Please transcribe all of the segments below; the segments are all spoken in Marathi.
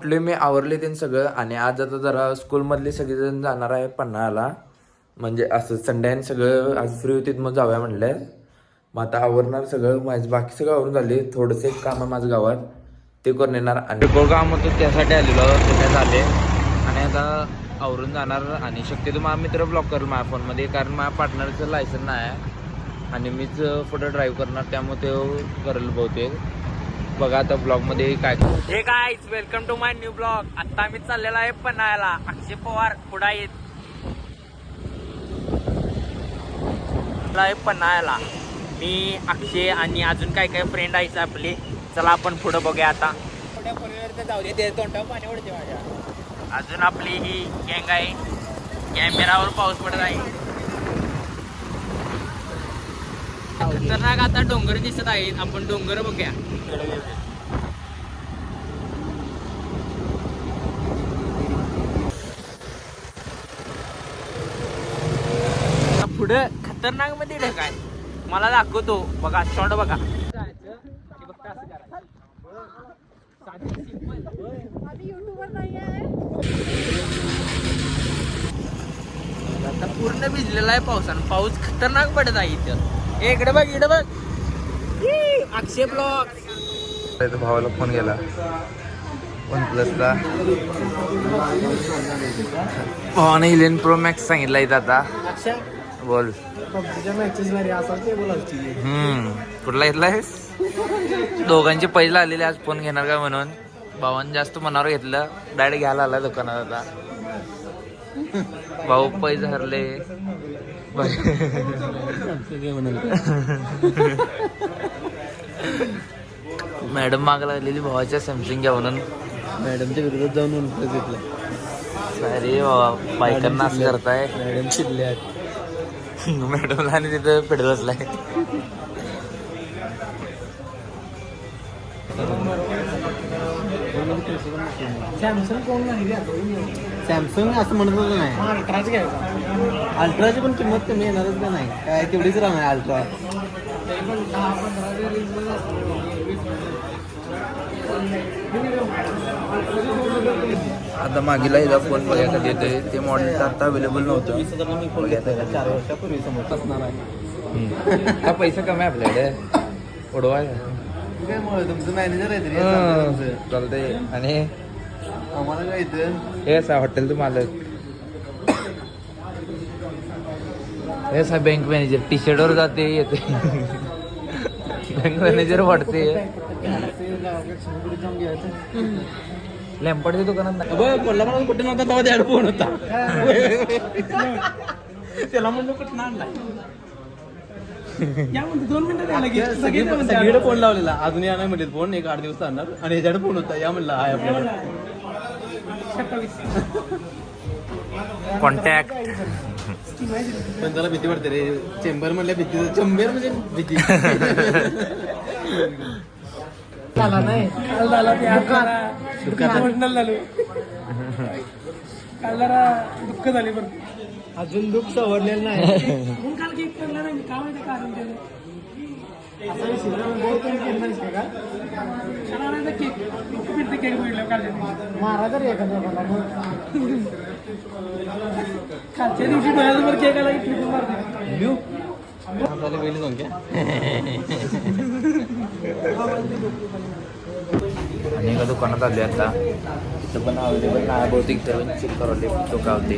कुठले मी आवरले ते सगळं आणि आज आता जरा स्कूलमधले सगळेजण जाणार आहे पन्हाळ्याला. म्हणजे असं संडे आणि सगळं आज फ्री होती मग जाऊया म्हणलं. मग आता आवरणार सगळं माझं, बाकी सगळं आवरून झाले. थोडंसं एक काम आहे माझं गावात ते करून येणार आणि काम होतं त्यासाठी आलेलो त्याच्यात आले आणि आता आवरून जाणार. आणि शक्यतो माझा मित्र ब्लॉक करेल माझ्या फोनमध्ये, कारण माझ्या पार्टनरचं लायसन नाही आहे आणि मीच पुढं ड्राईव्ह करणार, त्यामुळे ते करेल बहुतेक. बघा आता ब्लॉगमध्ये काय. Hey guys, welcome to my new blog. आता आम्ही चाललेला आहे पन्हाळ्याला. अक्षय पवार पुढे येत पन्हाळ्याला. मी, अक्षय आणि अजून काय काय फ्रेंड आहेत आपले. चला आपण पुढे बघूया आता. जाऊ दे, तोंडावर पाणी उडते माझ्या. अजून आपली ही गँग आहे. कॅमेरावर पाऊस पडत आहे. खतरनाक आता डोंगर दिसत आहेत. आपण डोंगर बघूया. पुढे खतरनाक मध्ये ढकाय मला दाखवतो बघा. शॉट बघा. आता पूर्ण भिजलेला आहे पावसानं. पाऊस खतरनाक पडत आहे इथं. इकडे बघ, इकडे बघ. अक्षय ब्लॉग. भावाला फोन गेला OnePlusला. भावाने 11 Pro Max सांगितला इथं आता. बोल. कुठला घेतला आहेस? दोघांचे पहिले आलेले आज फोन घेणार का म्हणून. भावाने जास्त मनावर घेतलं. डायरेक्ट घ्यायला आला दुकानात. आता भाऊ पैसे हरले. मॅडम माग लागलेली भावाच्या सॅमसंग घ्या म्हणून. मॅडमच्या विरोधात जाऊन OnePlus घेतला. अरे बाबा, बायकांना असं करताय. मॅडम चिडल्या. मॅडमला आणि तिथं पेड बसलाय. सॅमसंग कोण नाही, सॅमसंग असं म्हणत होतं नाही. अल्ट्राच घ्यायचा. अल्ट्राची पण किंमत कमी येणारच का नाही, काय तेवढीच राहणार अल्ट्रा. आता मागीला एकदा फोन बघायला देतोय. ते मॉडेल आता अवेलेबल नव्हतं. 4 वर्षापूर्वी समोर असणार आहे. हा पैसा कमी आहे आपल्याकडे उडवाय. काय मग तुमचं मॅनेजर आहे तरी चालतंय. आणि आम्हाला काय इथं हे असा हॉटेलचं मालक, हे असा बँक मॅनेजर. टी शर्टवर जाते येते. बँक मॅनेजर वाटते. लॅम्पडच्या दुकानात कोल्हापूर कुठे नव्हता तेव्हा त्याला फोन होता. त्याला म्हणलं कुठं आणला. 2 मिनिटं सगळीकडे फोन लावलेला. अजूनही नाही म्हणले फोन. 8 दिवस आणणार आणि ह्याच्याकडे फोन होता. या म्हणला हाय आपल्याला कॉन्टॅक्ट. पण त्याला भीती वाटते रे. चेंबर म्हणल्या भीती. चेंबर म्हणजे भीती. नाही काल जरा दुःख झाले. पण अजून दुःख सवरलेलं नाही. काल केक करणार नाही. काय माहिती कारण केलं. केक बघितलं कालच्या तर एखाद्या कालच्या दिवशी डोळ्यासमोर केक आला की मारते. आणि एका दुकानात आले आता. तिथं पण अवेलेबल नाही बहुतेक. तर चेक करवले तो का होते.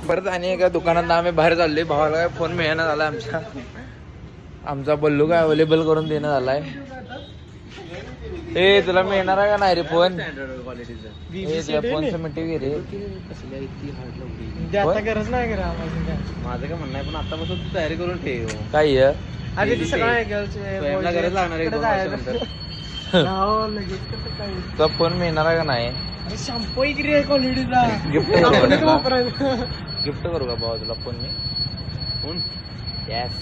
परत आणि एका दुकानात आम्ही बाहेर चालले. भावाला काय फोन मिळणं झाला आमच्या. आमचा बल्लू काय अवेलेबल करून देणं झालाय. ए तुला मिळणार आहे का नाही रे फोन? तुला फोनचं मिठी रे. आता गरज नाही करा. माझं काय म्हणणं आहे, पण आतापासून तू तयारी करून ठेव. काय गरज लागणार आहे. तुला फोन मिळणार आहे का नाही? शॅम्पू क्वालिटीचा गिफ्ट करू. गिफ्ट करू का भावा तुला फोन मी? Phone yes.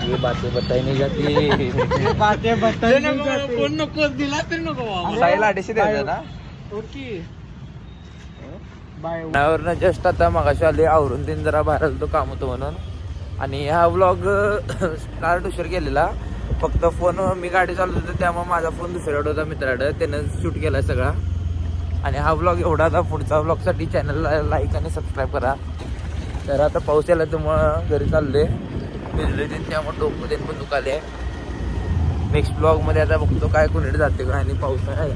ये बातें बताई नहीं जाती. बातें बताई नको. फोन नको दिला तरी नको. साईला 800 द्यायचं ना. Okay bye. जस्ट आता मगाशी आले आवरून तीन जरा बाहेर आलो काम होतं म्हणून. आणि हा व्लॉग स्टार्ट उशीर केलेला. फक्त फोन मी गाडी चालवत होतो त्यामुळे माझा फोन दुसऱ्याकडे होता मित्राकडे, त्यानं शूट केला सगळा. आणि हा ब्लॉग एवढा आता, पुढचा ब्लॉगसाठी चॅनलला लाईक आणि सबस्क्राईब करा. तर आता पाऊस यायला त्यामुळं घरी चाललोय, भिजलोय ते त्यामुळे डोकं पण दुखाले. नेक्स्ट ब्लॉगमध्ये आता बघतो काय कुणीकडे जाते का आणि पाऊस आहे.